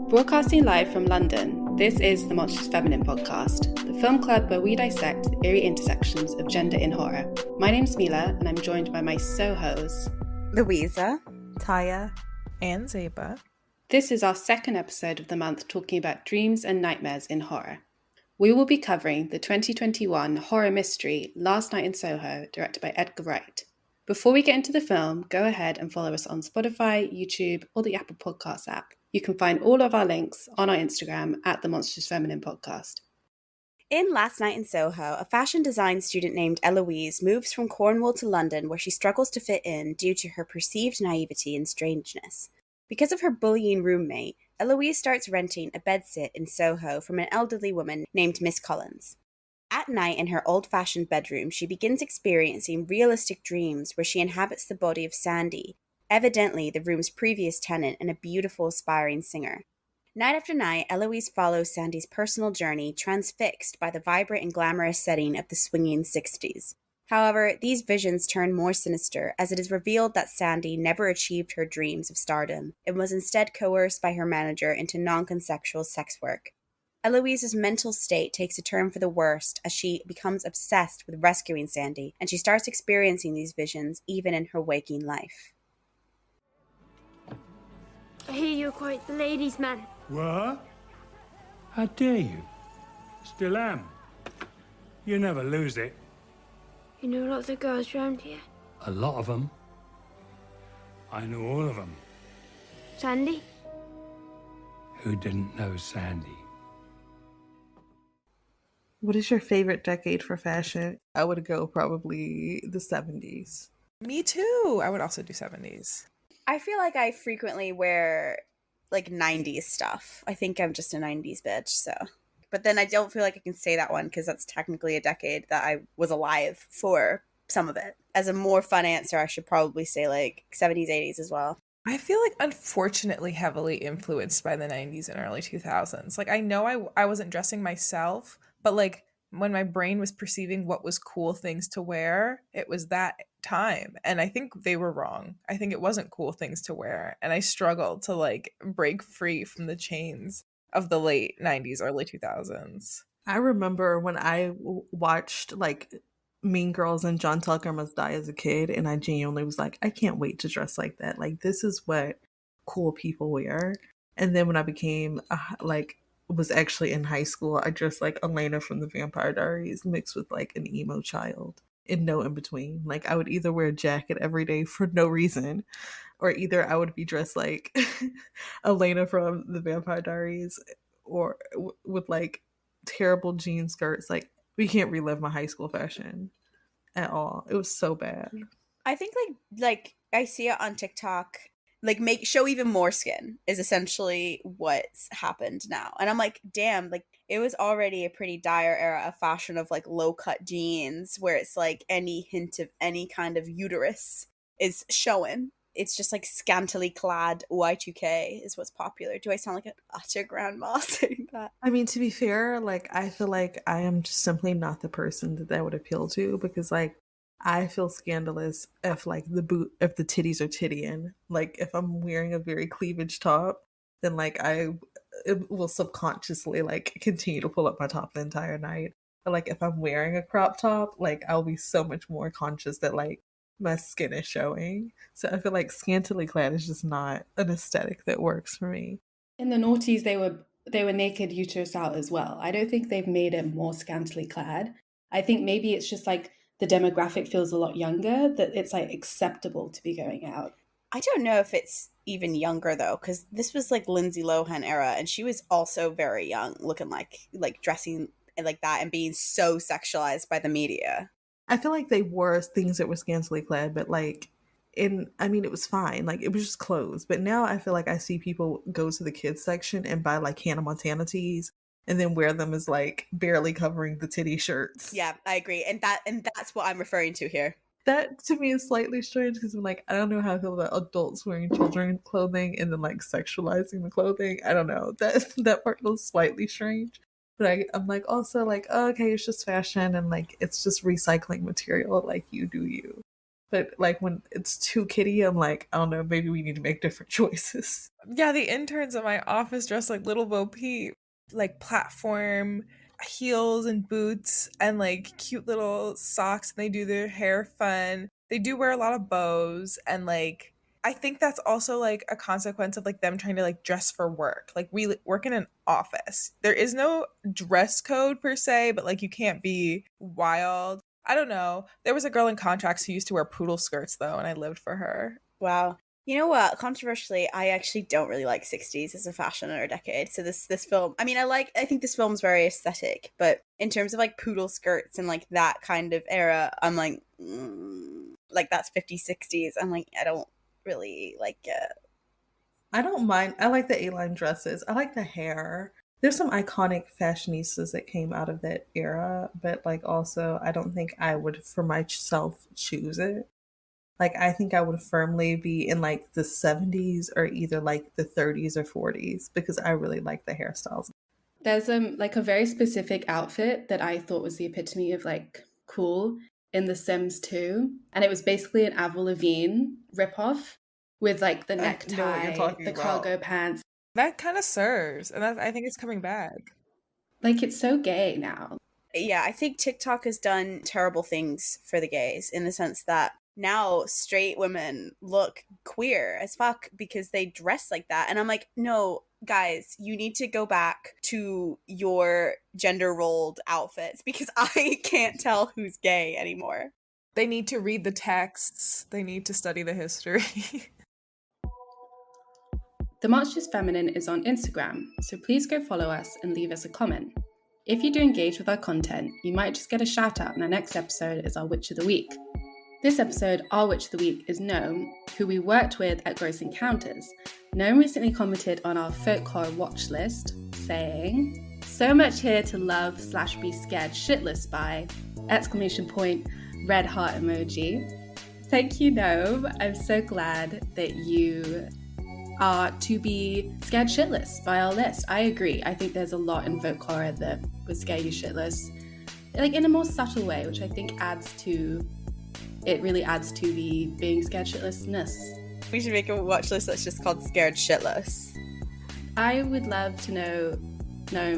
Broadcasting live from London, this is the Monstrous Feminine podcast, the film club where we dissect the eerie intersections of gender in horror. My name's Mila, and I'm joined by my Sohos, Louisa, Tyia, and Zeba. This is our second episode of the month talking about dreams and nightmares in horror. We will be covering the 2021 horror mystery Last Night in Soho, directed by Edgar Wright. Before we get into the film, go ahead and follow us on Spotify, YouTube, or the Apple Podcasts app. You can find all of our links on our Instagram at the Monstrous Feminine Podcast. In Last Night in Soho, a fashion design student named Eloise moves from Cornwall to London where she struggles to fit in due to her perceived naivety and strangeness. Because of her bullying roommate, Eloise starts renting a bedsit in Soho from an elderly woman named Miss Collins. At night in her old-fashioned bedroom, she begins experiencing realistic dreams where she inhabits the body of Sandy, evidently the room's previous tenant and a beautiful aspiring singer. Night after night, Eloise follows Sandy's personal journey, transfixed by the vibrant and glamorous setting of the swinging 60s. However, these visions turn more sinister as it is revealed that Sandy never achieved her dreams of stardom and was instead coerced by her manager into non-consensual sex work. Eloise's mental state takes a turn for the worst as she becomes obsessed with rescuing Sandy, and she starts experiencing these visions even in her waking life. I hear you're quite the ladies' man. What? How dare you? Still am. You never lose it. You know a lot of the girls round here. A lot of them. I know all of them. Sandy? Who didn't know Sandy? What is your favorite decade for fashion? I would go probably the 70s. Me too. I would also do 70s. I feel like I frequently wear, 90s stuff. I think I'm just a 90s bitch, so. But then I don't feel like I can say that one because that's technically a decade that I was alive for some of it. As a more fun answer, I should probably say, 70s, 80s as well. I feel unfortunately heavily influenced by the 90s and early 2000s. I know I wasn't dressing myself, but when my brain was perceiving what was cool things to wear, it was that time. And I think they were wrong. I think it wasn't cool things to wear. And I struggled to break free from the chains of the late 90s, early 2000s. I remember when I watched Mean Girls and John Tucker Must Die as a kid, and I genuinely was like, I can't wait to dress like that. This is what cool people wear. And then when I became was actually in high school, I dressed like Elena from the Vampire Diaries mixed with an emo child and no in between. I would either wear a jacket every day for no reason, or either I would be dressed like Elena from the Vampire Diaries or with terrible jean skirts. We can't relive my high school fashion at all. It was so bad. I think I see it on TikTok. Show even more skin is essentially what's happened now. And I'm damn, it was already a pretty dire era of fashion of low cut jeans where it's any hint of any kind of uterus is showing. It's just scantily clad Y2K is what's popular. Do I sound like an utter grandma saying that? I mean, to be fair, I feel like I am just simply not the person that would appeal to because I feel scandalous if if the titties are tittying. If I'm wearing a very cleavage top, then it will subconsciously continue to pull up my top the entire night. But if I'm wearing a crop top, I'll be so much more conscious that my skin is showing. So I feel scantily clad is just not an aesthetic that works for me. In the noughties, they were naked uterus out as well. I don't think they've made it more scantily clad. I think maybe it's just the demographic feels a lot younger, that it's acceptable to be going out. I don't know if it's even younger though, because this was Lindsay Lohan era, and she was also very young, looking like dressing like that and being so sexualized by the media. I feel they wore things that were scantily clad, but it was fine. It was just clothes. But now I feel I see people go to the kids section and buy Hannah Montana tees and then wear them as barely covering the titty shirts. Yeah, I agree. And that's what I'm referring to here. That to me is slightly strange because I'm I don't know how I feel about adults wearing children's clothing and then sexualizing the clothing. I don't know. That part feels slightly strange. But I'm like also like, oh, okay, it's just fashion and like it's just recycling material, like you do you. But like when it's too kiddie, I'm like, I don't know, maybe we need to make different choices. Yeah, the interns at my office dress like little Bo Peep, like platform heels and boots and like cute little socks, and they do their hair fun. They do wear a lot of bows, and like I think that's also like a consequence of like them trying to like dress for work. Like we work in an office. There is no dress code per se, but like you can't be wild. I don't know. There was a girl in contracts who used to wear poodle skirts though, and I lived for her. Wow. You know what? Controversially, I actually don't really like 60s as a fashion or a decade. So this film, I mean, I think this film's very aesthetic, but in terms of like poodle skirts and like that kind of era, I'm like that's 50s, 60s. I'm like, I don't really like it. I don't mind. I like the A-line dresses. I like the hair. There's some iconic fashionistas that came out of that era, but like also I don't think I would for myself choose it. Like I think I would firmly be in like the 70s or either like the 30s or 40s because I really like the hairstyles. There's like a very specific outfit that I thought was the epitome of like cool in The Sims 2, and it was basically an Avril Lavigne ripoff with like the I know what you're necktie, talking the about. cargo pants. That kind of serves, and I think it's coming back. Like it's so gay now. Yeah, I think TikTok has done terrible things for the gays in the sense that now straight women look queer as fuck because they dress like that. And I'm like, no, guys, you need to go back to your gender rolled outfits because I can't tell who's gay anymore. They need to read the texts. They need to study the history. The March is Feminine is on Instagram, so please go follow us and leave us a comment. If you do engage with our content, you might just get a shout out in our next episode as our Witch of the Week. This episode, our Witch of the Week is Noam, who we worked with at Gross Encounters. Noam recently commented on our folk horror watch list, saying, "So much here to love / be scared shitless by!" ! Red heart emoji. Thank you, Noam. I'm so glad that you are to be scared shitless by our list. I agree. I think there's a lot in folk horror that would scare you shitless, like in a more subtle way, which I think really adds to the being scared shitlessness. We should make a watch list that's just called Scared Shitless. I would love to know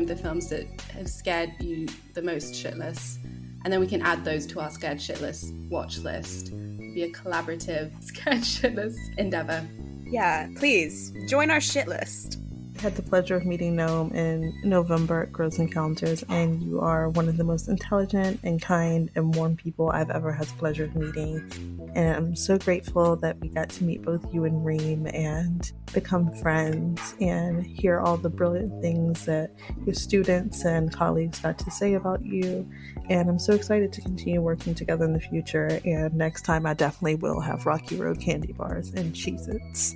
the films that have scared you the most shitless, and then we can add those to our scared shitless watch list. It'd be a collaborative scared shitless endeavor. Yeah, please join our shit list. I had the pleasure of meeting Noam in November at Gross Encounters, and you are one of the most intelligent and kind and warm people I've ever had the pleasure of meeting. And I'm so grateful that we got to meet both you and Reem and become friends and hear all the brilliant things that your students and colleagues got to say about you. And I'm so excited to continue working together in the future. And next time I definitely will have Rocky Road candy bars and Cheez-Its.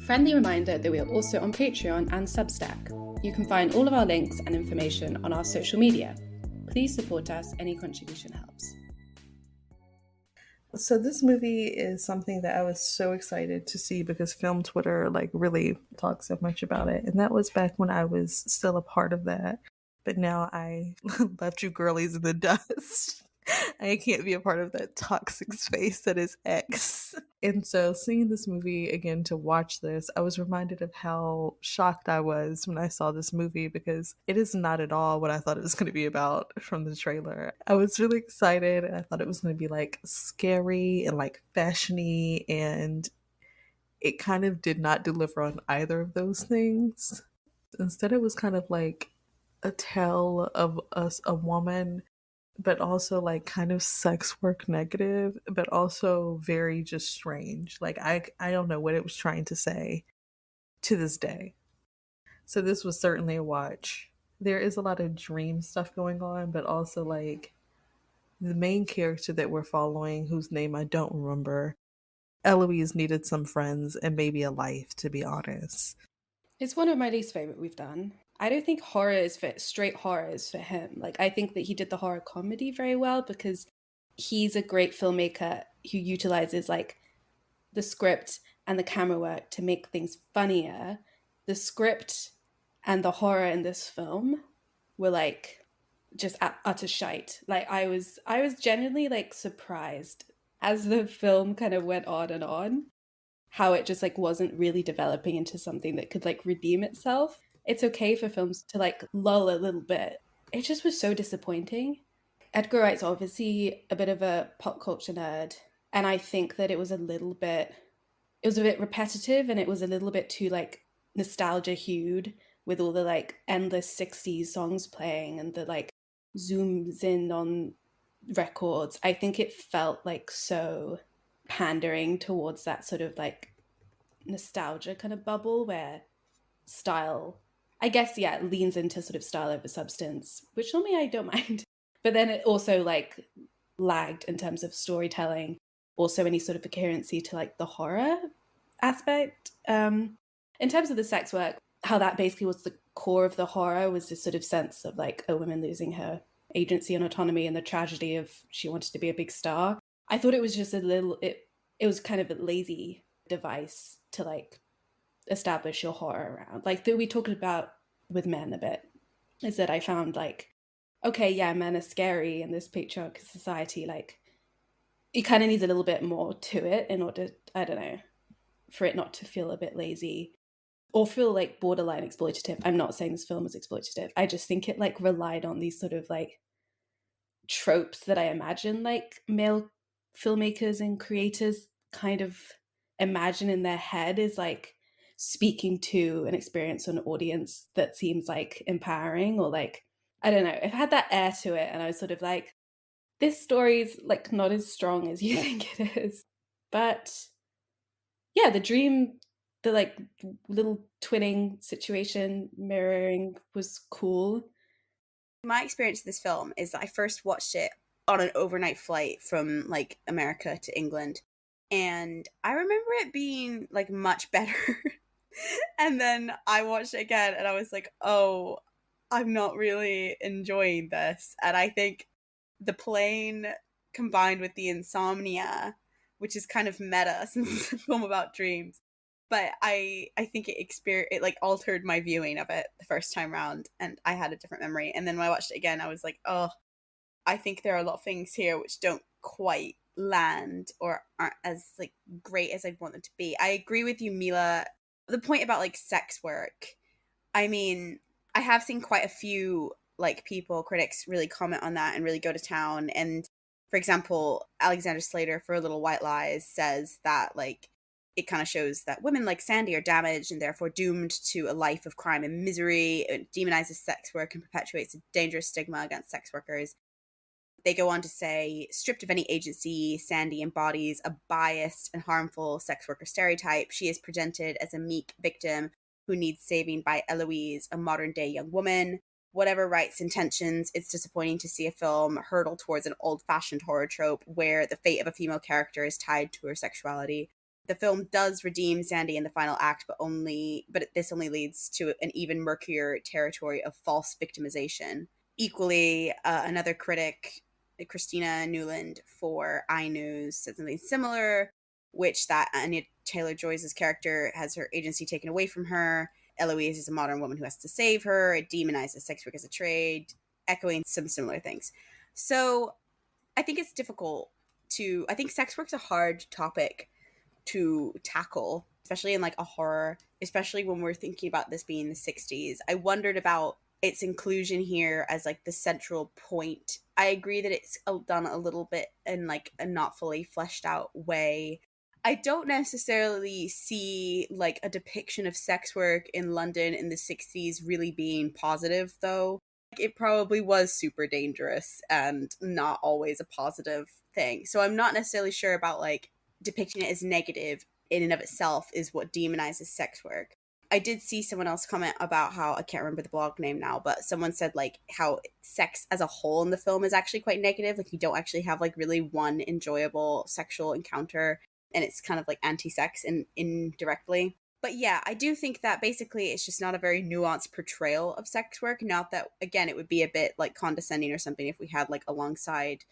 Friendly reminder that we are also on Patreon and Substack. You can find all of our links and information on our social media. Please support us, any contribution helps. So this movie is something that I was so excited to see because Film Twitter like really talks so much about it. And that was back when I was still a part of that. But now I left you girlies in the dust. I can't be a part of that toxic space that is X. And so seeing this movie again to watch this, I was reminded of how shocked I was when I saw this movie because it is not at all what I thought it was going to be about from the trailer. I was really excited and I thought it was going to be like scary and like fashion-y, and it kind of did not deliver on either of those things. Instead, it was kind of like a tale of a woman, but also like kind of sex work negative, but also very just strange. Like I don't know what it was trying to say to this day. So this was certainly a watch. There is a lot of dream stuff going on, but also like the main character that we're following, whose name I don't remember, Eloise needed some friends and maybe a life, to be honest. It's one of my least favorite we've done. I don't think straight horror is for him. Like, I think that he did the horror comedy very well because he's a great filmmaker who utilizes like the script and the camera work to make things funnier. The script and the horror in this film were like just utter shite. Like I was genuinely like surprised as the film kind of went on how it just like wasn't really developing into something that could like redeem itself. It's okay for films to like lull a little bit. It just was so disappointing. Edgar Wright's obviously a bit of a pop culture nerd, and I think that it was a bit repetitive, and it was a little bit too like nostalgia hued with all the like endless 60s songs playing and the like zooms in on records. I think it felt like so pandering towards that sort of like nostalgia kind of bubble where style, I guess, yeah, it leans into sort of style over substance, which normally I don't mind. But then it also like lagged in terms of storytelling, also any sort of coherency to like the horror aspect. In terms of the sex work, how that basically was the core of the horror was this sort of sense of like a woman losing her agency and autonomy and the tragedy of she wanted to be a big star. I thought it was just it was kind of a lazy device to like establish your horror around. Like that we talked about with men a bit, is that I found like, okay, yeah, men are scary in this patriarchal society. Like it kind of needs a little bit more to it in order, I don't know, for it not to feel a bit lazy or feel like borderline exploitative. I'm not saying this film was exploitative. I just think it like relied on these sort of like tropes that I imagine like male filmmakers and creators kind of imagine in their head is like speaking to an experience or an audience that seems like empowering, or like, I don't know, it had that air to it, and I was sort of like, this story's like not as strong as you think it is. But yeah, the like little twinning situation mirroring was cool. My experience of this film is that I first watched it on an overnight flight from like America to England, and I remember it being like much better. And then I watched it again and I was like, oh, I'm not really enjoying this. And I think the plane combined with the insomnia, which is kind of meta since it's a film about dreams, but I think it like altered my viewing of it the first time round, and I had a different memory. And then when I watched it again, I was like, oh, I think there are a lot of things here which don't quite land or aren't as like great as I'd want them to be. I agree with you, Mila. The point about like sex work, I mean, I have seen quite a few like critics really comment on that and really go to town. And for example, Alexander Slater for Little White Lies says that like it kind of shows that women like Sandy are damaged and therefore doomed to a life of crime and misery. It demonizes sex work and perpetuates a dangerous stigma against sex workers. They go on to say, stripped of any agency, Sandy embodies a biased and harmful sex worker stereotype. She is presented as a meek victim who needs saving by Eloise, a modern-day young woman. Whatever Wright's intentions, it's disappointing to see a film hurtle towards an old-fashioned horror trope where the fate of a female character is tied to her sexuality. The film does redeem Sandy in the final act, but this only leads to an even murkier territory of false victimization. Equally, another critic, Christina Newland for iNews, said something similar, which that Anya Taylor-Joy's character has her agency taken away from her. Eloise is a modern woman who has to save her. It demonizes sex work as a trade, echoing some similar things. So I think it's difficult I think sex work's a hard topic to tackle, especially in like a horror, especially when we're thinking about this being the 60s. I wondered about its inclusion here as like the central point. I agree that it's done a little bit in like a not fully fleshed out way. I don't necessarily see like a depiction of sex work in London in the 60s really being positive, though. It probably was super dangerous and not always a positive thing. So I'm not necessarily sure about like depicting it as negative in and of itself is what demonizes sex work. I did see someone else comment about how, I can't remember the blog name now, but someone said like how sex as a whole in the film is actually quite negative. Like you don't actually have like really one enjoyable sexual encounter, and it's kind of like anti-sex indirectly. But yeah, I do think that basically it's just not a very nuanced portrayal of sex work. Not that, again, it would be a bit like condescending or something if we had like alongside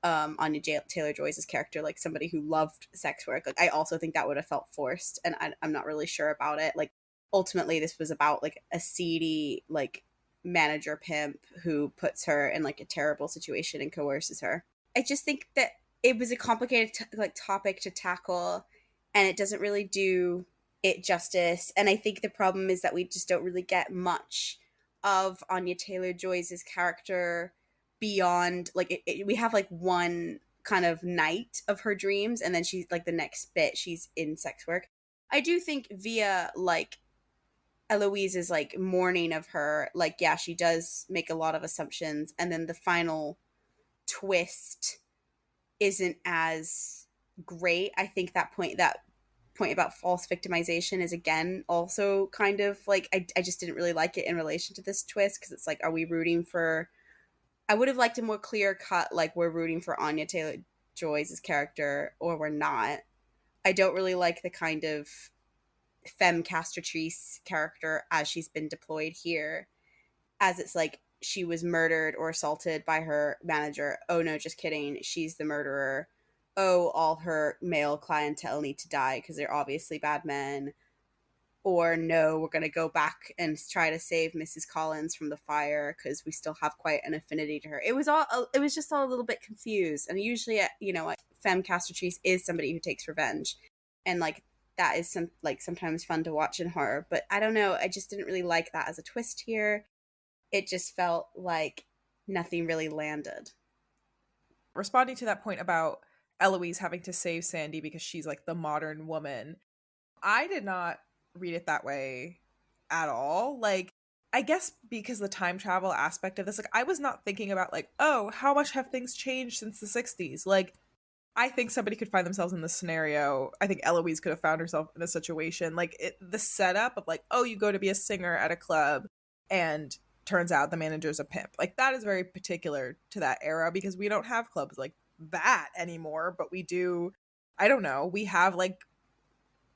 Anya Taylor-Joy's character like somebody who loved sex work. Like I also think that would have felt forced, and I'm not really sure about it. Like ultimately this was about like a seedy like manager pimp who puts her in like a terrible situation and coerces her. I just think that it was a complicated topic to tackle, and it doesn't really do it justice. And I think the problem is that we just don't really get much of Anya Taylor-Joy's character beyond like we have like one kind of night of her dreams, and then she's like the next bit she's in sex work. I do think via like Eloise's like mourning of her, like, yeah, she does make a lot of assumptions, and then the final twist isn't as great. I think that point about false victimization is again also kind of like I just didn't really like it in relation to this twist, because it's like, are we rooting for, I would have liked a more clear cut, like we're rooting for Anya Taylor-Joy's character or we're not. I don't really like the kind of femme castratrice character as she's been deployed here, as it's like she was murdered or assaulted by her manager. Oh no, just kidding, she's the murderer. Oh, all her male clientele need to die because they're obviously bad men. Or no, we're going to go back and try to save Mrs. Collins from the fire because we still have quite an affinity to her. It was just all a little bit confused. And usually, you know, femme castratrice is somebody who takes revenge, and like that is sometimes fun to watch in horror. But I don't know, I just didn't really like that as a twist here. It just felt like nothing really landed. Responding to that point about Eloise having to save Sandy because she's like the modern woman, I did not read it that way at all. Like, I guess because the time travel aspect of this, like I was not thinking about like, oh, how much have things changed since the 60s? Like, I think somebody could find themselves in this scenario. I think Eloise could have found herself in a situation like the setup of like, oh, you go to be a singer at a club and turns out the manager's a pimp. Like, that is very particular to that era because we don't have clubs like that anymore, but we do, I don't know, we have like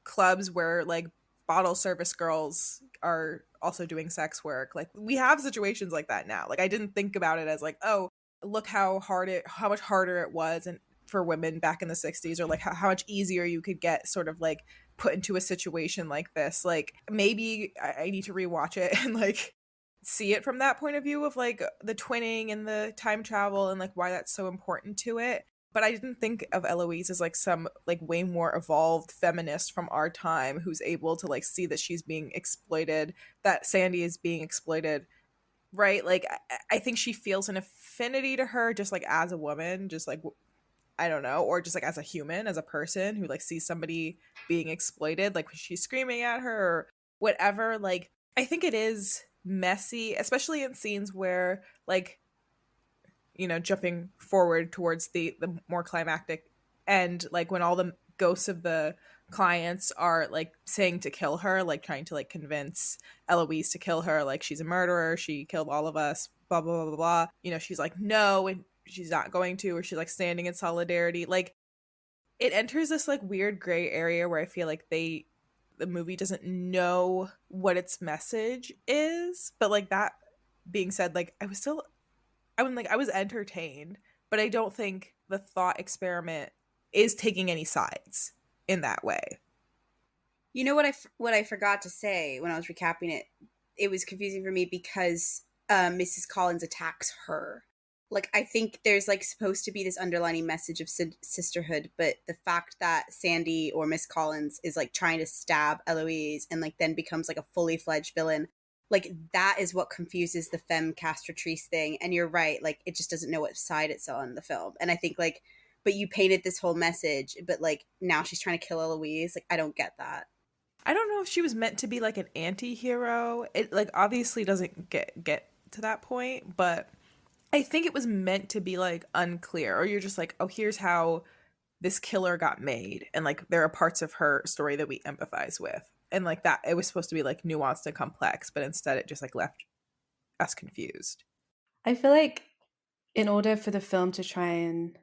clubs where like bottle service girls are also doing sex work. Like, we have situations like that now. Like, I didn't think about it as like, oh, look how much harder it was and for women back in the 60s, or like how much easier you could get sort of like put into a situation like this. Like, maybe I need to rewatch it and like see it from that point of view of like the twinning and the time travel and like why that's so important to it. But I didn't think of Eloise as like some like way more evolved feminist from our time who's able to like see that she's being exploited, that Sandy is being exploited, right? Like, I think she feels an affinity to her just like as a woman, just like, I don't know, or just like as a human, as a person who like sees somebody being exploited, like she's screaming at her or whatever. Like, I think it is messy, especially in scenes where like, you know, jumping forward towards the more climactic end, like when all the ghosts of the clients are like saying to kill her, like trying to like convince Eloise to kill her, like she's a murderer, she killed all of us, blah blah blah blah blah. You know, she's like no, and she's not going to, or she's like standing in solidarity. Like, it enters this like weird gray area where I feel like the movie doesn't know what its message is. But like, that being said, like I was entertained, but I don't think the thought experiment is taking any sides in that way. You know what I forgot to say when I was recapping it? It was confusing for me because Mrs. Collins attacks her. Like, I think there's like supposed to be this underlining message of sisterhood, but the fact that Sandy or Miss Collins is like trying to stab Eloise and like then becomes like a fully fledged villain, like that is what confuses the femme castratrice thing. And you're right, like it just doesn't know what side it's on, the film. And I think like, but you painted this whole message, but like now she's trying to kill Eloise. Like, I don't get that. I don't know if she was meant to be like an anti-hero. It like obviously doesn't get to that point, but I think it was meant to be like unclear, or you're just like, oh, here's how this killer got made, and like there are parts of her story that we empathize with, and like that it was supposed to be like nuanced and complex, but instead it just like left us confused. I feel like in order for the film to try and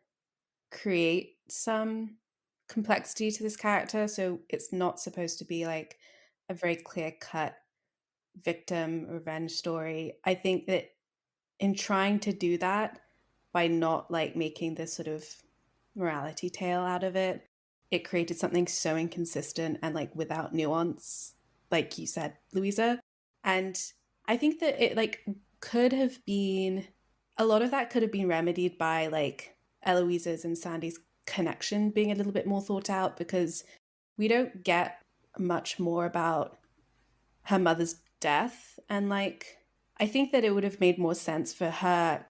create some complexity to this character, so it's not supposed to be like a very clear-cut victim revenge story, I think that in trying to do that by not like making this sort of morality tale out of it, it created something so inconsistent and like without nuance, like you said, Louisa. And I think that it like could have been, a lot of that could have been remedied by like Eloise's and Sandy's connection being a little bit more thought out, because we don't get much more about her mother's death. And like, I think that it would have made more sense for her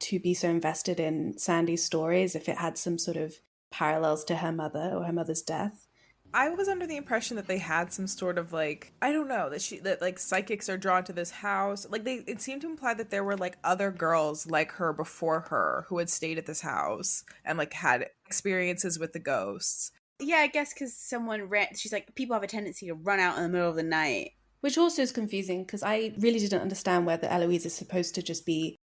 to be so invested in Sandy's stories if it had some sort of parallels to her mother or her mother's death. I was under the impression that they had some sort of like, I don't know, that like psychics are drawn to this house. Like it seemed to imply that there were like other girls like her before her who had stayed at this house and like had experiences with the ghosts. Yeah, I guess because someone ran. She's like, people have a tendency to run out in the middle of the night. Which also is confusing because I really didn't understand whether Eloise is supposed to just be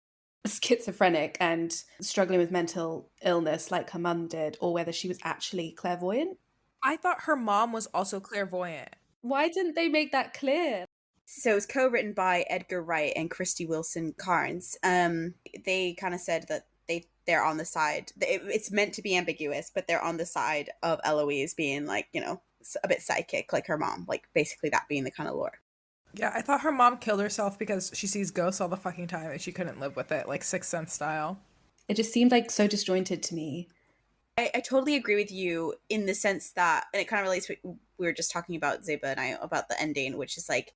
schizophrenic and struggling with mental illness like her mum did, or whether she was actually clairvoyant. I thought her mom was also clairvoyant. Why didn't they make that clear? So it's co-written by Edgar Wright and Christy Wilson Carnes. They kind of said that they're on the side. It's meant to be ambiguous, but they're on the side of Eloise being like, you know, a bit psychic, like her mom, like basically that being the kind of lore. Yeah, I thought her mom killed herself because she sees ghosts all the fucking time and she couldn't live with it, like Sixth Sense style. It just seemed like so disjointed to me. I totally agree with you in the sense that, and it kind of relates to what we were just talking about, Zeba and I, about the ending, which is like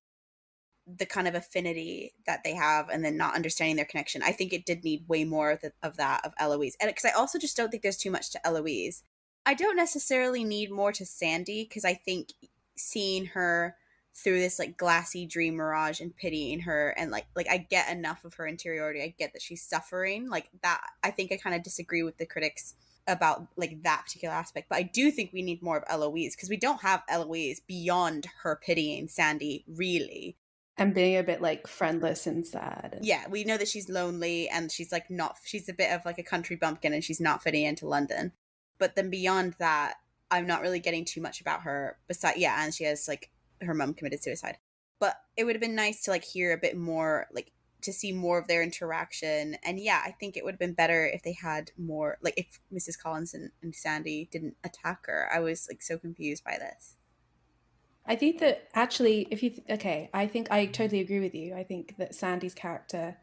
the kind of affinity that they have and then not understanding their connection. I think it did need way more of that of Eloise. And because I also just don't think there's too much to Eloise. I don't necessarily need more to Sandy, because I think seeing her through this like glassy dream mirage and pitying her, and like I get enough of her interiority. I get that she's suffering like that. I think I kind of disagree with the critics about like that particular aspect, but I do think we need more of Eloise, because we don't have Eloise beyond her pitying Sandy, really, and being a bit like friendless and sad. Yeah, we know that she's lonely and she's like not, she's a bit of like a country bumpkin and she's not fitting into London, but then beyond that I'm not really getting too much about her besides, yeah, and she has like her mom committed suicide. But it would have been nice to like hear a bit more, like to see more of their interaction. And yeah, I think it would have been better if they had more, like if Mrs. Collins and Sandy didn't attack her. I was like so confused by this. I think that actually, I think I totally agree with you. I think that Sandy's character,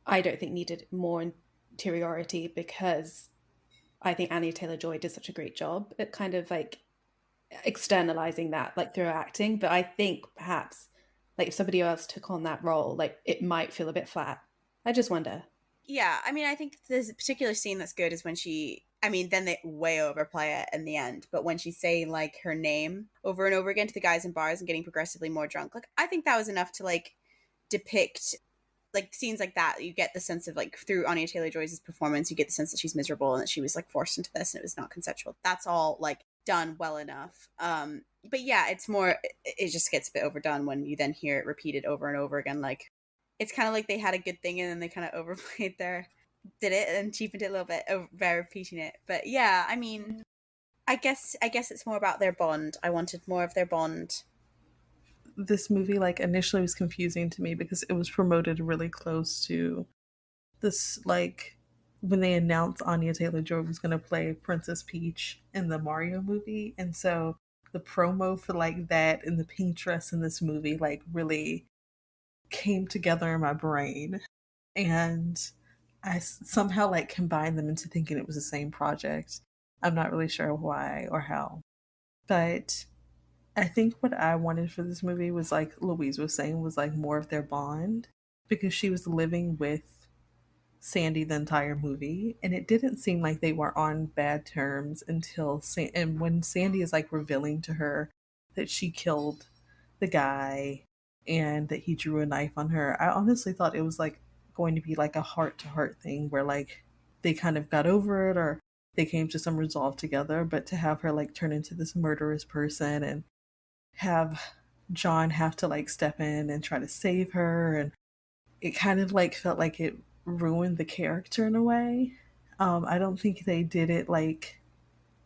I don't think needed more interiority, because I think Anya Taylor-Joy did such a great job at kind of like externalizing that like through acting. But I think perhaps like if somebody else took on that role, like it might feel a bit flat. I just wonder. Yeah, I mean, I think there's a particular scene that's good is when she, I mean, then they way overplay it in the end, but when she's saying like her name over and over again to the guys in bars and getting progressively more drunk, like I think that was enough to like depict like scenes like that. You get the sense of like through Anya Taylor-Joy's performance, you get the sense that she's miserable and that she was like forced into this and it was not consensual. That's all like done well enough. But yeah, it's more, it just gets a bit overdone when you then hear it repeated over and over again. Like it's kind of like they had a good thing and then they kind of overplayed did it and cheapened it a little bit by repeating it. But yeah, I mean, I guess it's more about their bond. I wanted more of their bond. This movie like initially was confusing to me because it was promoted really close to this, like when they announced Anya Taylor-Joy was going to play Princess Peach in the Mario movie. And so the promo for like that and the pink dress in this movie like really came together in my brain. And I somehow like combined them into thinking it was the same project. I'm not really sure why or how. But I think what I wanted for this movie was, like Louise was saying, was like more of their bond, because she was living with Sandy the entire movie, and it didn't seem like they were on bad terms until and when Sandy is like revealing to her that she killed the guy and that he drew a knife on her. I honestly thought it was like going to be like a heart-to-heart thing where like they kind of got over it or they came to some resolve together, but to have her like turn into this murderous person and have John have to like step in and try to save her, and it kind of like felt like it ruined the character in a way. I don't think they did it like,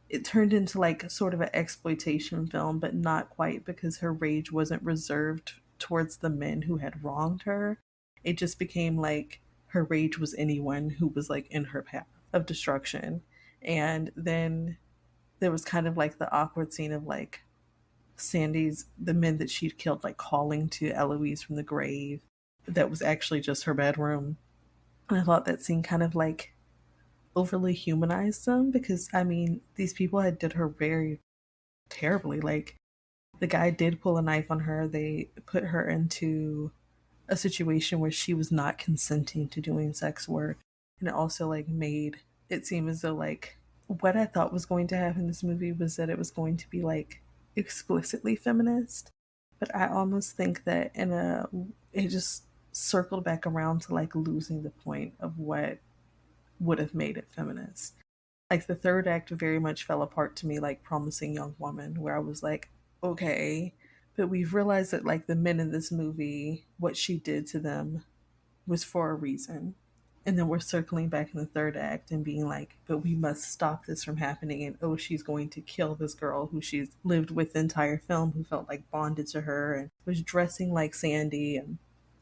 it turned into like sort of an exploitation film, but not quite, because her rage wasn't reserved towards the men who had wronged her. It just became like her rage was anyone who was like in her path of destruction. And then there was kind of like the awkward scene of like the men that she'd killed like calling to Eloise from the grave that was actually just her bedroom. And I thought that scene kind of like overly humanized them, because I mean, these people had did her very terribly. Like, the guy did pull a knife on her. They put her into a situation where she was not consenting to doing sex work. And it also like made it seem as though like what I thought was going to happen in this movie was that it was going to be like explicitly feminist. But I almost think that it just circled back around to like losing the point of what would have made it feminist. Like, the third act very much fell apart to me like Promising Young Woman, where I was like, okay, but we've realized that like the men in this movie, what she did to them was for a reason. And then we're circling back in the third act and being like, but we must stop this from happening. And oh, she's going to kill this girl who she's lived with the entire film, who felt like bonded to her and was dressing like Sandy and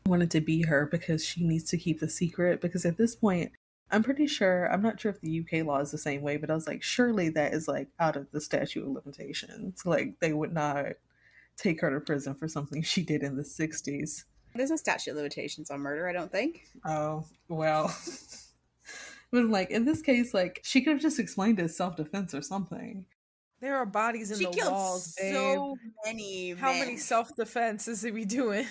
wanted to be her because she needs to keep the secret. Because at this point, I'm pretty sure, I'm not sure if the UK law is the same way, but I was like, surely that is like out of the statute of limitations. Like, they would not take her to prison for something she did in the 60s. There's no statute of limitations on murder, I don't think. Oh, well. But like, in this case, like, she could have just explained it as self-defense or something. There are bodies in She the killed walls, babe. so many How men. many self-defense is we doing?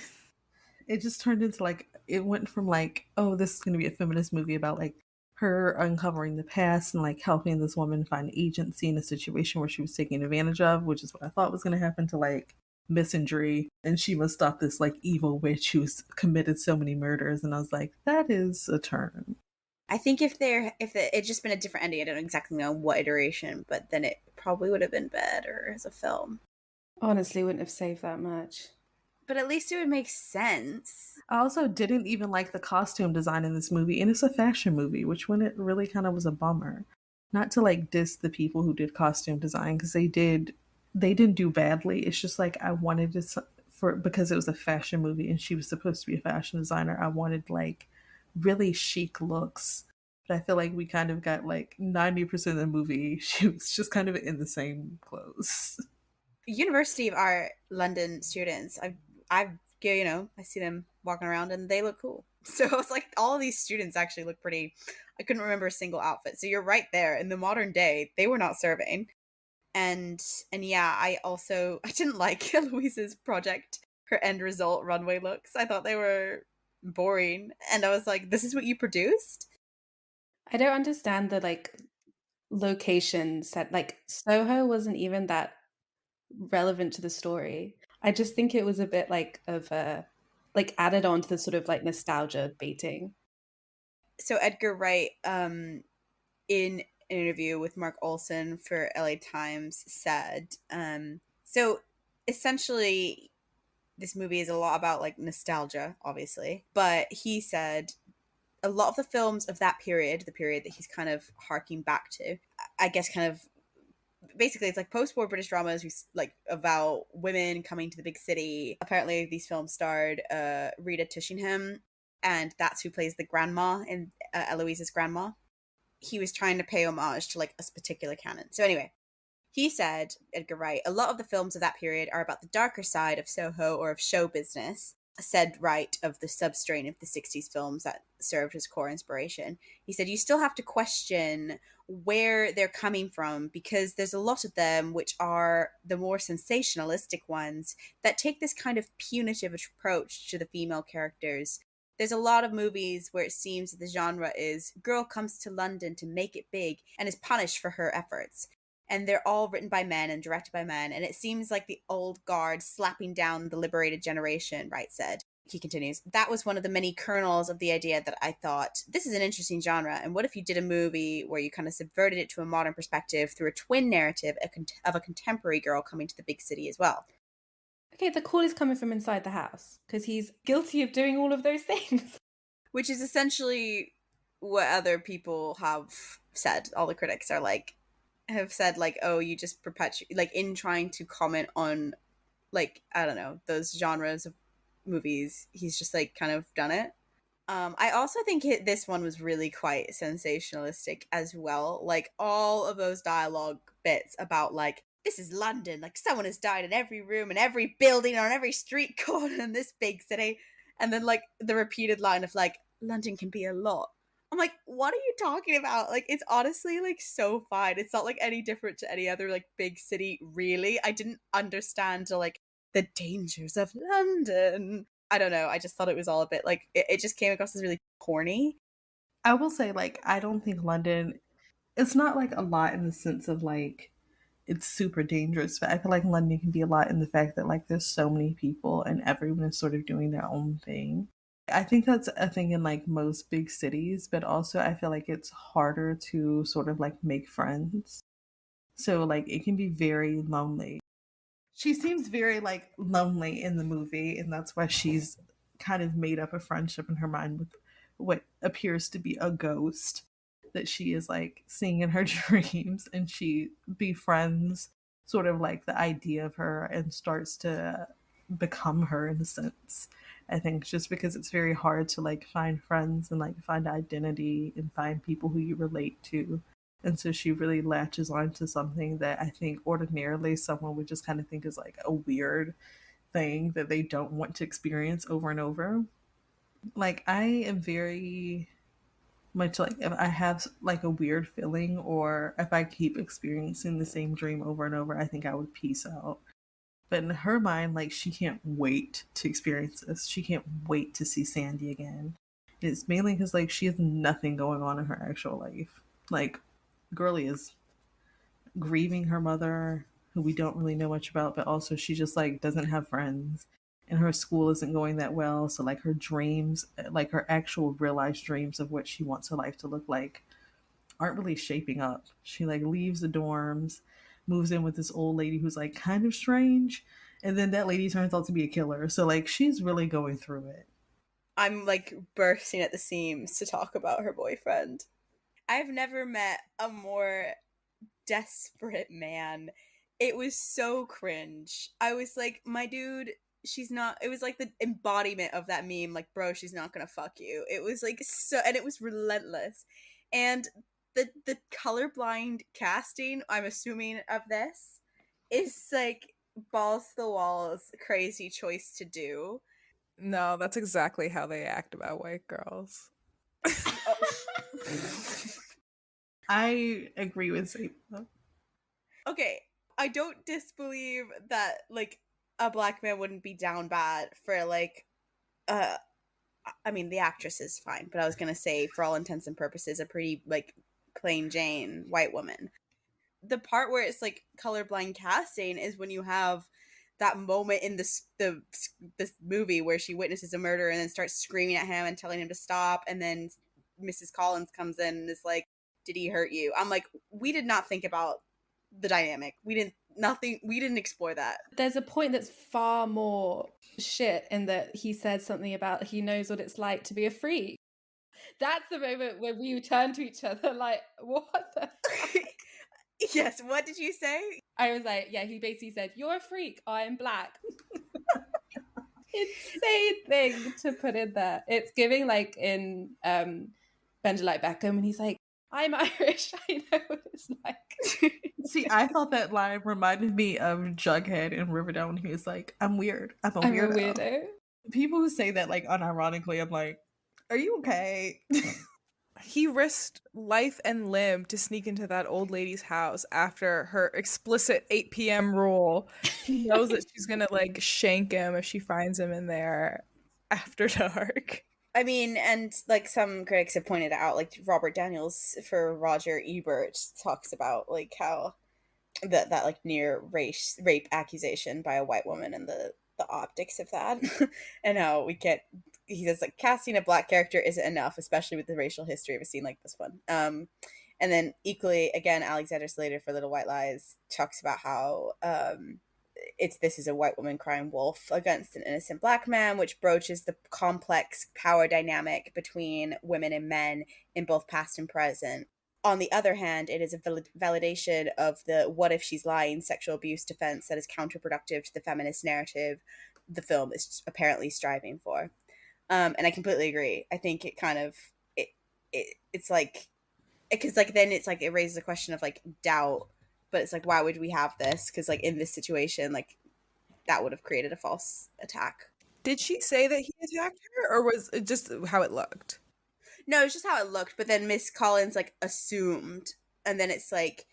It just turned into like, it went from like, oh, this is going to be a feminist movie about like her uncovering the past and like helping this woman find agency in a situation where she was taken advantage of, which is what I thought was going to happen, to like misandry, and she must stop this like evil witch who's committed so many murders. And I was like, that is a turn. I think if it just been a different ending, I don't exactly know what iteration, but then it probably would have been better as a film. Honestly, wouldn't have saved that much. But at least it would make sense. I also didn't even like the costume design in this movie, and it's a fashion movie, which when it really kind of was a bummer. Not to like diss the people who did costume design, because they didn't do badly. It's just like I wanted to, because it was a fashion movie and she was supposed to be a fashion designer, I wanted like really chic looks. But I feel like we kind of got like 90% of the movie, she was just kind of in the same clothes. University of Art London students, I see them walking around and they look cool. So it's like all of these students actually look pretty. I couldn't remember a single outfit. So you're right there. In the modern day, they were not serving. And yeah, I didn't like Louisa's project, her end result runway looks. I thought they were boring. And I was like, this is what you produced? I don't understand the like location set. Like, Soho wasn't even that relevant to the story. I just think it was a bit like of a like added on to the sort of like nostalgia baiting. So Edgar Wright, in an interview with Mark Olson for LA Times, said, so essentially this movie is a lot about like nostalgia, obviously, but he said a lot of the films of that period, the period that he's kind of harking back to, I guess kind of basically it's like post-war British dramas like about women coming to the big city. Apparently these films starred Rita Tushingham, and that's who plays the grandma in Eloise's grandma. He was trying to pay homage to like a particular canon. So anyway, he said, Edgar Wright, a lot of the films of that period are about the darker side of Soho or of show business, said Wright of the substrain of the 60s films that served as core inspiration. He said, you still have to question where they're coming from, because there's a lot of them which are the more sensationalistic ones that take this kind of punitive approach to the female characters. There's a lot of movies where it seems that the genre is girl comes to London to make it big and is punished for her efforts. And they're all written by men and directed by men. And it seems like the old guard slapping down the liberated generation, Wright said. He continues, that was one of the many kernels of the idea that I thought, this is an interesting genre. And what if you did a movie where you kind of subverted it to a modern perspective through a twin narrative of a contemporary girl coming to the big city as well? Okay, the call is coming from inside the house because he's guilty of doing all of those things. Which is essentially what other people have said. All the critics are like, have said like, oh, you just perpetuate, like in trying to comment on like, I don't know, those genres of movies, he's just like kind of done it. I also think this one was really quite sensationalistic as well. Like all of those dialogue bits about like, this is London, like someone has died in every room and every building on every street corner in this big city. And then like the repeated line of like, London can be a lot. I'm like, what are you talking about? Like, it's honestly like so fine. It's not like any different to any other like big city, really. I didn't understand like the dangers of London. I don't know. I just thought it was all a bit like it just came across as really corny. I will say, like, I don't think London, it's not like a lot in the sense of like it's super dangerous, but I feel like London can be a lot in the fact that like there's so many people and everyone is sort of doing their own thing. I think that's a thing in like most big cities, but also I feel like it's harder to sort of like make friends. So like it can be very lonely. She seems very like lonely in the movie, and that's why she's kind of made up a friendship in her mind with what appears to be a ghost that she is like seeing in her dreams, and she befriends sort of like the idea of her and starts to become her in a sense. I think just because it's very hard to like find friends and like find identity and find people who you relate to. And so she really latches onto something that I think ordinarily someone would just kind of think is like a weird thing that they don't want to experience over and over. Like, I am very much like if I have like a weird feeling or if I keep experiencing the same dream over and over, I think I would peace out. But in her mind, like, she can't wait to experience this. She can't wait to see Sandy again. And it's mainly because like she has nothing going on in her actual life. Like, girly is grieving her mother, who we don't really know much about, but also she just like doesn't have friends. And her school isn't going that well. So like her dreams, like her actual realized dreams of what she wants her life to look like aren't really shaping up. She like leaves the dorms, moves in with this old lady who's like kind of strange, and then that lady turns out to be a killer. So like she's really going through it. I'm like bursting at the seams to talk about her boyfriend. I've never met a more desperate man. It was so cringe. I was like, my dude, she's not. It was like the embodiment of that meme, like, bro, she's not gonna fuck you. It was like so, and it was relentless. And the colorblind casting, I'm assuming, of this is like balls to the walls crazy choice to do. No, that's exactly how they act about white girls. I agree with Zeba. Okay, I don't disbelieve that like a black man wouldn't be down bad for like I mean the actress is fine, but I was gonna say for all intents and purposes a pretty like plain Jane white woman. The part where it's like colorblind casting is when you have that moment in this movie where she witnesses a murder and then starts screaming at him and telling him to stop, and then Mrs. Collins comes in and is like, "Did he hurt you?" I'm like, we did not think about the dynamic. We didn't explore that. There's a point that's far more shit in that he said something about he knows what it's like to be a freak. That's the moment where we turn to each other like, what the fuck? Yes, what did you say? I was like, yeah, he basically said, you're a freak, I'm black. Insane thing to put in there. It's giving like in Bend Like Beckham, and he's like, I'm Irish, I know what it's like. See, I thought that line reminded me of Jughead in Riverdale when he was like, I'm weird. I'm a weirdo. People who say that like unironically, I'm like, are you okay? He risked life and limb to sneak into that old lady's house after her explicit 8 p.m. rule. He knows that she's gonna like shank him if she finds him in there after dark. I mean, and like some critics have pointed out, like Robert Daniels for Roger Ebert talks about like how that like near rape accusation by a white woman and the optics of that, and how we can't. He says like casting a black character isn't enough, especially with the racial history of a scene like this one. And then equally, again, Alexander Slater for Little White Lies talks about how this is a white woman crying wolf against an innocent black man, which broaches the complex power dynamic between women and men in both past and present. On the other hand, it is a validation of the what if she's lying sexual abuse defense that is counterproductive to the feminist narrative the film is apparently striving for. And I completely agree. I think it kind of it's like because like then it's like it raises a question of like doubt, but it's like why would we have this? Because like in this situation, like that would have created a false attack. Did she say that he attacked her, or was it just how it looked? No, it's just how it looked, but then Miss Collins like assumed, and then it's like,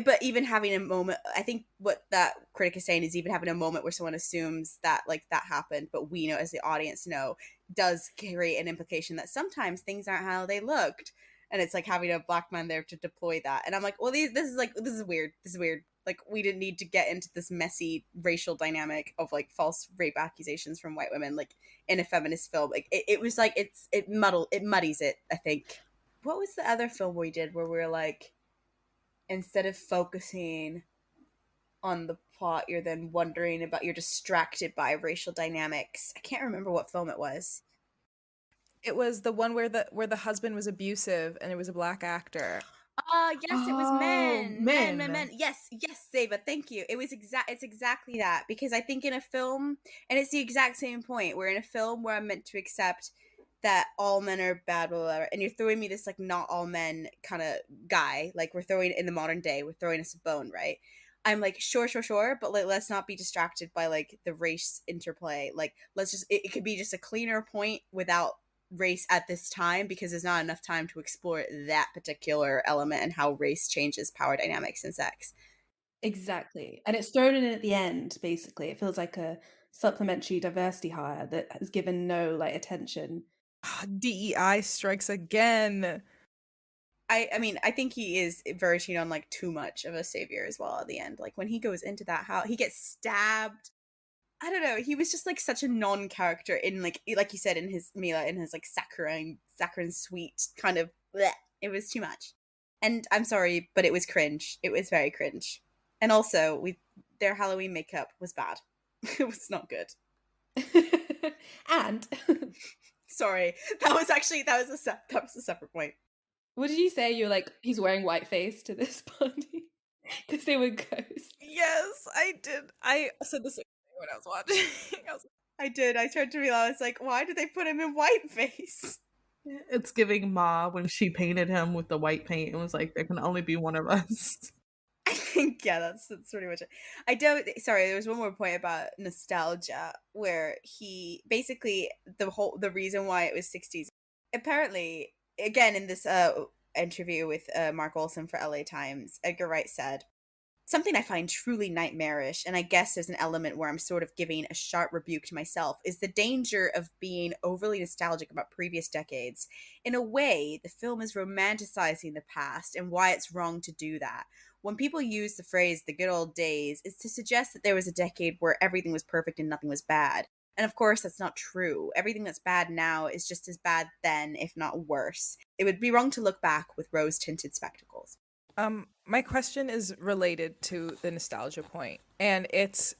but even having a moment, I think what that critic is saying is even having a moment where someone assumes that like that happened, but we know as the audience know, does create an implication that sometimes things aren't how they looked, and it's like having a black man there to deploy that, and I'm like, well, this is weird, this is weird. Like, we didn't need to get into this messy racial dynamic of like false rape accusations from white women, like in a feminist film. Like it was like it muddies it, I think. What was the other film we did where we were like, instead of focusing on the plot, you're then wondering about, you're distracted by racial dynamics. I can't remember what film it was. It was the one where the husband was abusive and it was a black actor. Yes, it was men. Men. Yes, Zeba, thank you. It's exactly that, because I think in a film, and it's the exact same point, we're in a film where I'm meant to accept that all men are bad, blah, blah, blah, and you're throwing me this like not all men kind of guy, like we're throwing in the modern day, we're throwing us a bone, right? I'm like, sure, but like, let's not be distracted by like the race interplay. Like, let's just, it could be just a cleaner point without race at this time, because there's not enough time to explore that particular element and how race changes power dynamics and sex. Exactly. And it's thrown in at the end, basically. It feels like a supplementary diversity hire that has given no like attention. DEI strikes again. I mean, I think he is verging on like too much of a savior as well at the end. Like when he goes into that house, he gets stabbed. I don't know. He was just like such a non-character in like you said, in his Mila, in his like saccharine sweet kind of bleh. It was too much. And I'm sorry, but it was cringe. It was very cringe. And also, their Halloween makeup was bad. It was not good. And sorry, that was a separate point. what did you say? You're like, he's wearing whiteface to this party because they were ghosts. Yes, I did. I said the same thing when I was watching. I did. I turned to realize, I was like, why did they put him in whiteface? It's giving Ma when she painted him with the white paint and was like, there can only be one of us. I think, yeah, that's pretty much it. Sorry, there was one more point about nostalgia, where he basically, the reason why it was 60s, apparently, again, in this interview with Mark Olson for LA Times, Edgar Wright said, something I find truly nightmarish, and I guess there's an element where I'm sort of giving a sharp rebuke to myself, is the danger of being overly nostalgic about previous decades. In a way, the film is romanticizing the past and why it's wrong to do that. When people use the phrase the good old days, it's to suggest that there was a decade where everything was perfect and nothing was bad. And of course, that's not true. Everything that's bad now is just as bad then, if not worse. It would be wrong to look back with rose-tinted spectacles. My question is related to the nostalgia point, and is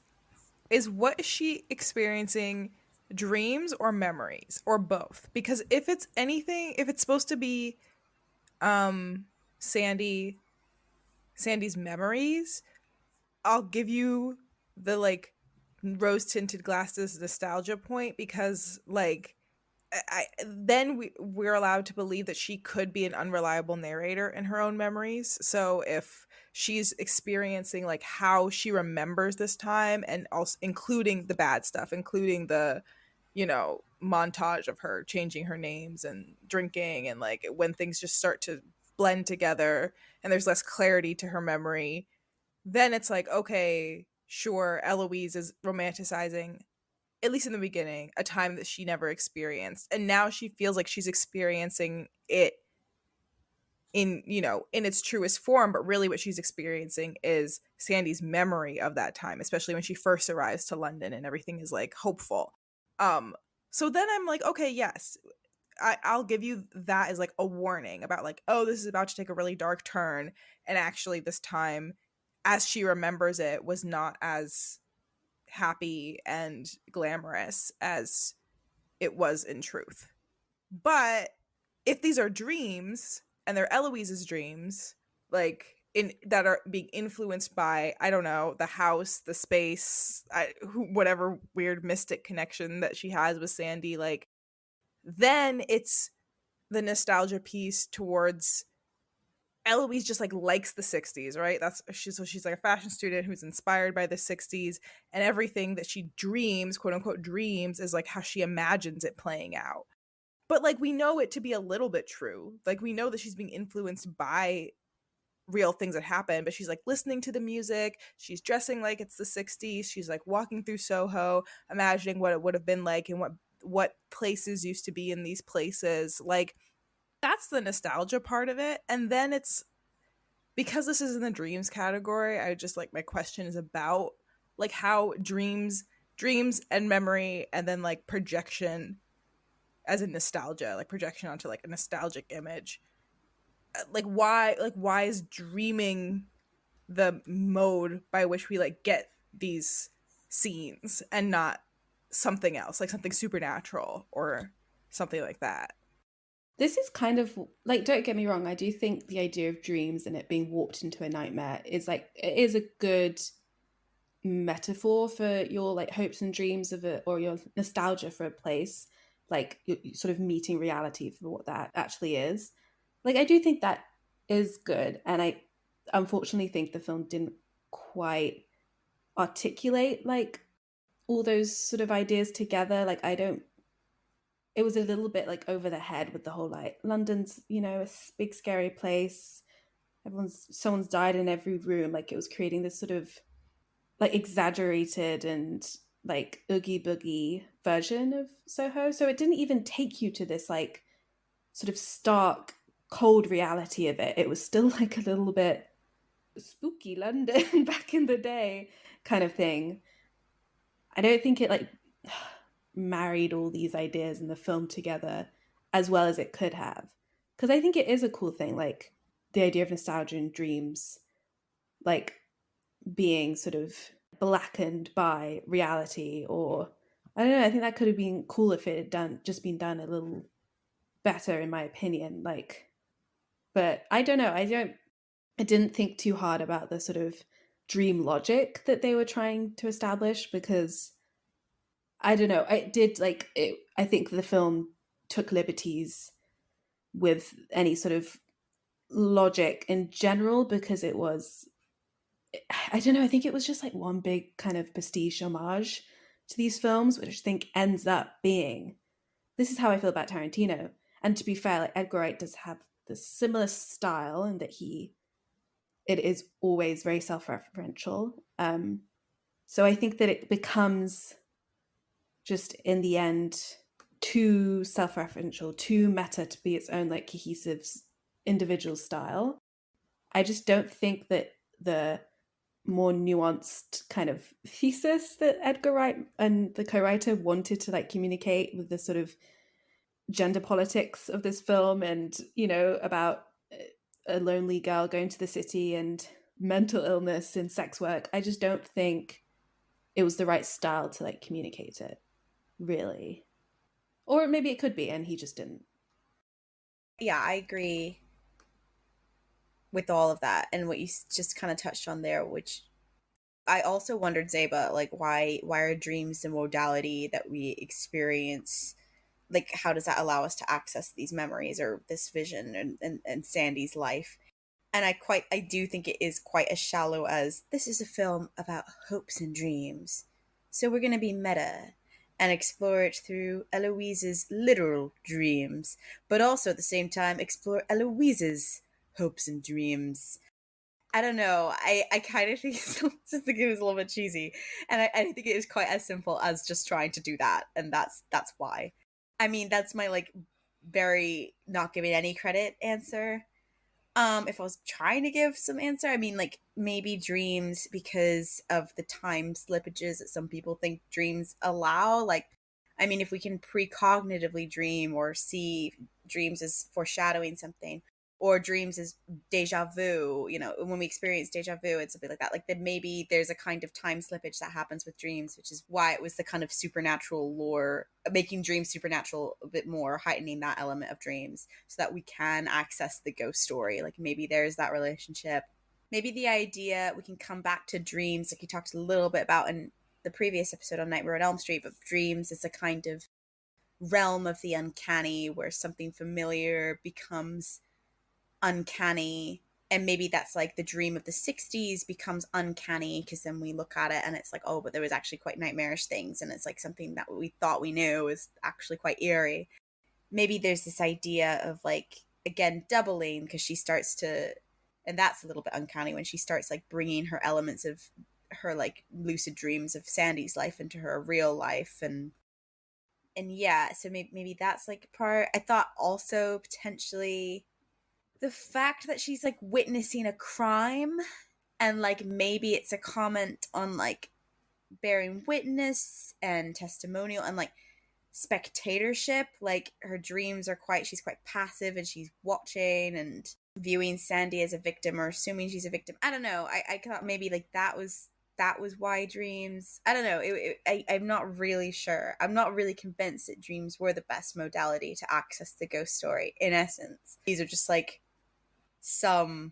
what is she experiencing, dreams or memories or both? Because if it's anything, if it's supposed to be Sandy's memories, I'll give you the like rose tinted glasses nostalgia point, because like then we're allowed to believe that she could be an unreliable narrator in her own memories. So if she's experiencing like how she remembers this time, and also including the bad stuff, including the, montage of her changing her names and drinking, and like when things just start to blend together and there's less clarity to her memory, then it's like, okay, sure, Eloise is romanticizing, at least in the beginning, a time that she never experienced. And now she feels like she's experiencing it in its truest form. But really what she's experiencing is Sandy's memory of that time, especially when she first arrives to London and everything is like hopeful. So then I'm like, okay, yes, I'll give you that as like a warning about like, oh, this is about to take a really dark turn. And actually this time, as she remembers it, was not as happy and glamorous as it was in truth. But if these are dreams and they're Eloise's dreams, like that are being influenced by, I don't know, the house, the space, whatever weird mystic connection that she has with Sandy, like, then it's the nostalgia piece towards Eloise just like likes the 60s, right? She's like a fashion student who's inspired by the 60s, and everything that she dreams, quote unquote dreams, is like how she imagines it playing out. But like we know it to be a little bit true. Like we know that she's being influenced by real things that happen, but she's like listening to the music, she's dressing like it's the 60s, she's like walking through Soho, imagining what it would have been like and what places used to be in these places. Like that's the nostalgia part of it. And then it's because this is in the dreams category, I just like my question is about like how dreams and memory and then like projection as a nostalgia, like projection onto like a nostalgic image. Like why is dreaming the mode by which we like get these scenes and not something else, like something supernatural or something like that? This is kind of like, don't get me wrong, I do think the idea of dreams and it being warped into a nightmare is like, it is a good metaphor for your like hopes and dreams of it, or your nostalgia for a place, like you're sort of meeting reality for what that actually is. Like, I do think that is good. And I unfortunately think the film didn't quite articulate like all those sort of ideas together. Like, it was a little bit like over the head with the whole like London's, a big scary place. Someone's died in every room. Like it was creating this sort of like exaggerated and like oogie boogie version of Soho. So it didn't even take you to this like sort of stark, cold reality of it. It was still like a little bit spooky London back in the day kind of thing. I don't think it like married all these ideas in the film together as well as it could have. Because I think it is a cool thing, like the idea of nostalgia and dreams, like being sort of blackened by reality, or I don't know, I think that could have been cool if it had been done a little better, in my opinion. Like, but I don't know, I didn't think too hard about the sort of dream logic that they were trying to establish, because I don't know, I think the film took liberties with any sort of logic in general, because it was, I don't know, I think it was just like one big kind of pastiche homage to these films, which I think ends up being, this is how I feel about Tarantino. And to be fair, like Edgar Wright does have this similar style in that it is always very self-referential. So I think that it becomes just in the end too self-referential, too meta to be its own like cohesive individual style. I just don't think that the more nuanced kind of thesis that Edgar Wright and the co-writer wanted to like communicate with the sort of gender politics of this film, and about a lonely girl going to the city and mental illness and sex work, I just don't think it was the right style to like communicate it, really. Or maybe it could be and he just didn't. Yeah, I agree with all of that and what you just kind of touched on there, which I also wondered, Zeba, like why are dreams the modality that we experience? Like, how does that allow us to access these memories or this vision and Sandy's life? And I do think it is quite as shallow as, this is a film about hopes and dreams, so we're going to be meta and explore it through Eloise's literal dreams, but also at the same time explore Eloise's hopes and dreams. I don't know. I kind of think just think it was a little bit cheesy, and I think it is quite as simple as just trying to do that, and that's why. I mean, that's my like very not giving any credit answer. If I was trying to give some answer, I mean, like maybe dreams because of the time slippages that some people think dreams allow. Like, I mean, if we can precognitively dream or see dreams as foreshadowing something, or dreams as deja vu, when we experience deja vu, it's a bit like that. Like that maybe there's a kind of time slippage that happens with dreams, which is why it was the kind of supernatural lore, making dreams supernatural a bit more, heightening that element of dreams so that we can access the ghost story. Like maybe there's that relationship. Maybe the idea, we can come back to dreams, like you talked a little bit about in the previous episode on Nightmare on Elm Street, but dreams is a kind of realm of the uncanny where something familiar becomes uncanny And maybe that's like the dream of the 60s becomes uncanny because then we look at it and it's like, oh, but there was actually quite nightmarish things. And it's like something that we thought we knew is actually quite eerie. Maybe there's this idea of like, again, doubling, because she starts to, and that's a little bit uncanny when she starts like bringing her elements of her like lucid dreams of Sandy's life into her real life. And yeah, so maybe that's like part. I thought also potentially the fact that she's like witnessing a crime, and like maybe it's a comment on like bearing witness and testimonial and like spectatorship. Like her dreams are she's quite passive and she's watching and viewing Sandy as a victim or assuming she's a victim. I don't know. I thought maybe like that was why dreams. I don't know. I'm not really sure. I'm not really convinced that dreams were the best modality to access the ghost story. In essence, these are just like some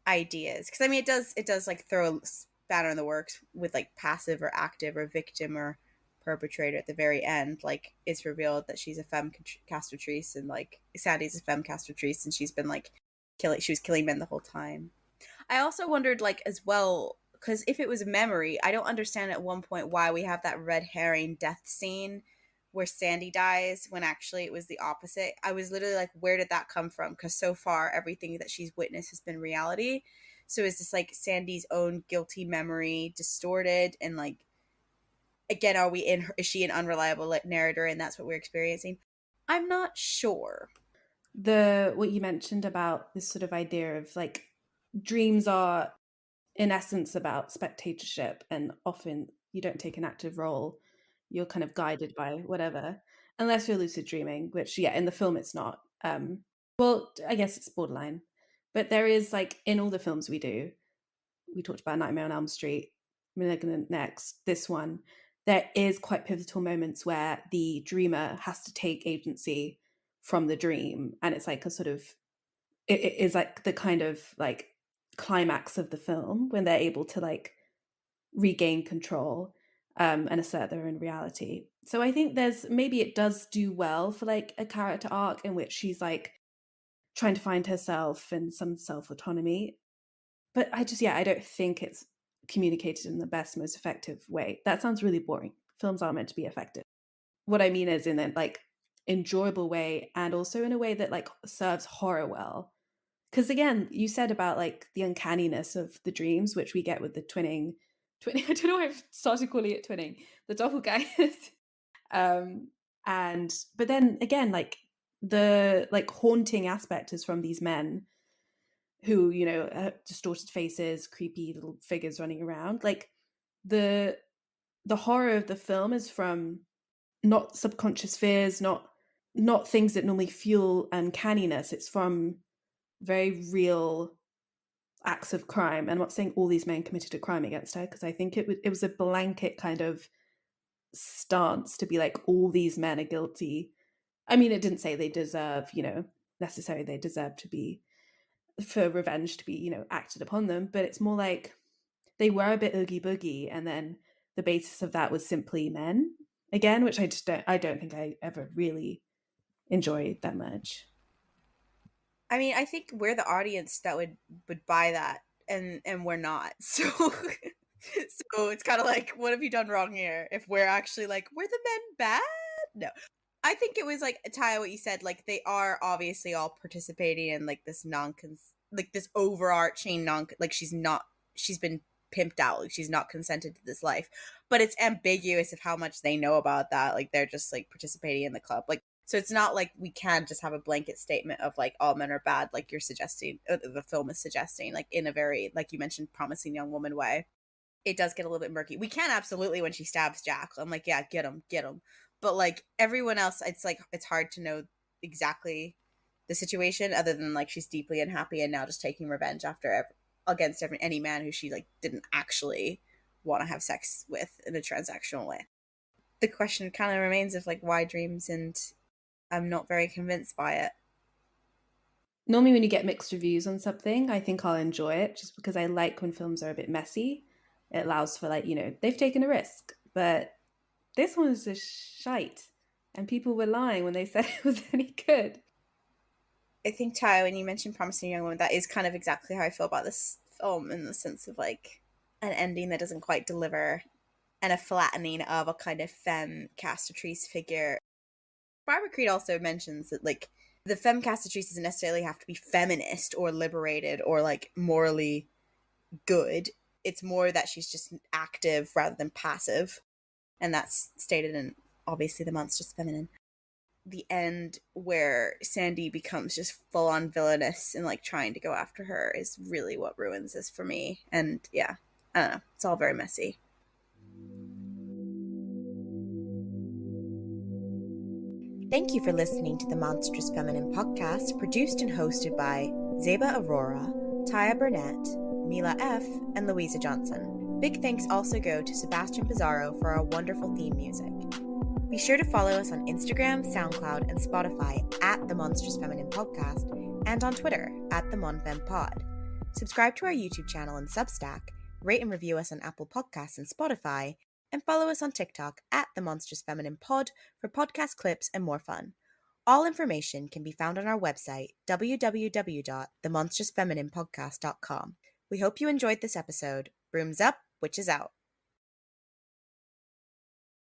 ideas, because I mean it does like throw a spanner in the works with like passive or active or victim or perpetrator at the very end. Like it's revealed that she's a femme castratrice, and like Sandy's a femme castratrice, and she's been like she was killing men the whole time. I also wondered like as well, because if it was a memory, I don't understand at one point why we have that red herring death scene where Sandy dies when actually it was the opposite. I was literally like, where did that come from? Because so far everything that she's witnessed has been reality. So is this like Sandy's own guilty memory distorted? And like, again, is she an unreliable narrator and that's what we're experiencing? I'm not sure. What you mentioned about this sort of idea of like dreams are in essence about spectatorship, and often you don't take an active role. You're kind of guided by whatever, unless you're lucid dreaming, which in the film it's not. Well, I guess it's borderline, but there is like in all the films we talked about Nightmare on Elm Street, Malignant Next, this one, there is quite pivotal moments where the dreamer has to take agency from the dream, and it's like a sort of it is like the kind of like climax of the film when they're able to like regain control and assert their own reality. So I think maybe it does do well for like a character arc in which she's like trying to find herself and some self-autonomy. But I don't think it's communicated in the best, most effective way. That sounds really boring. Films aren't meant to be effective. What I mean is in a like enjoyable way, and also in a way that like serves horror well. Because again, you said about like the uncanniness of the dreams, which we get with the twinning. I don't know why I've started calling it twinning. The doppelgangers. But then again, like the like haunting aspect is from these men who, distorted faces, creepy little figures running around. Like the horror of the film is from not subconscious fears, not things that normally fuel uncanniness. It's from very real acts of crime. And I'm not saying all these men committed a crime against her, because I think it was a blanket kind of stance to be like, all these men are guilty. I mean, it didn't say they deserve, necessarily they deserve to be, for revenge to be, acted upon them, but it's more like they were a bit oogie boogie, and then the basis of that was simply men again, which I don't think I ever really enjoyed that much. I mean, I think we're the audience that would buy that, and we're not. So so it's kind of like, what have you done wrong here? If we're actually like, were the men bad? No. I think it was like, Tyia, what you said, like they are obviously all participating in like this this overarching like she's been pimped out, like she's not consented to this life, but it's ambiguous of how much they know about that. Like they're just like participating in the club, like, so it's not like we can just have a blanket statement of like all men are bad, like you're suggesting, the film is suggesting, like in a very, like you mentioned, promising young woman way. It does get a little bit murky. We can absolutely, when she stabs Jack, I'm like, yeah, get him. But like everyone else, it's like, it's hard to know exactly the situation, other than like she's deeply unhappy and now just taking revenge against any man who she like didn't actually want to have sex with in a transactional way. The question kind of remains of like, why dreams, and I'm not very convinced by it. Normally when you get mixed reviews on something, I think I'll enjoy it, just because I like when films are a bit messy. It allows for like, they've taken a risk, but this one was just shite, and people were lying when they said it was any good. I think, Tyia, when you mentioned Promising Young Woman, that is kind of exactly how I feel about this film, in the sense of like an ending that doesn't quite deliver and a flattening of a kind of femme castratrice figure. Barbara Creed also mentions that like the femme castratrice doesn't necessarily have to be feminist or liberated or like morally good. It's more that she's just active rather than passive. And that's stated in, obviously, The Monstrous Feminine. The end where Sandy becomes just full on villainous and like trying to go after her is really what ruins this for me. And yeah, I don't know. It's all very messy. Thank you for listening to the Monstrous Feminine podcast, produced and hosted by Zeba Aurora, Tyia Burnett, Mila F., and Louisa Johnson. Big thanks also go to Sebastian Pizarro for our wonderful theme music. Be sure to follow us on Instagram, SoundCloud, and Spotify at The Monstrous Feminine Podcast, and on Twitter at The MonFemPod. Subscribe to our YouTube channel and Substack, rate and review us on Apple Podcasts and Spotify, and follow us on TikTok at The Monstrous Feminine Pod for podcast clips and more fun. All information can be found on our website, www.themonstrousfemininepodcast.com. We hope you enjoyed this episode. Brooms up, witches out.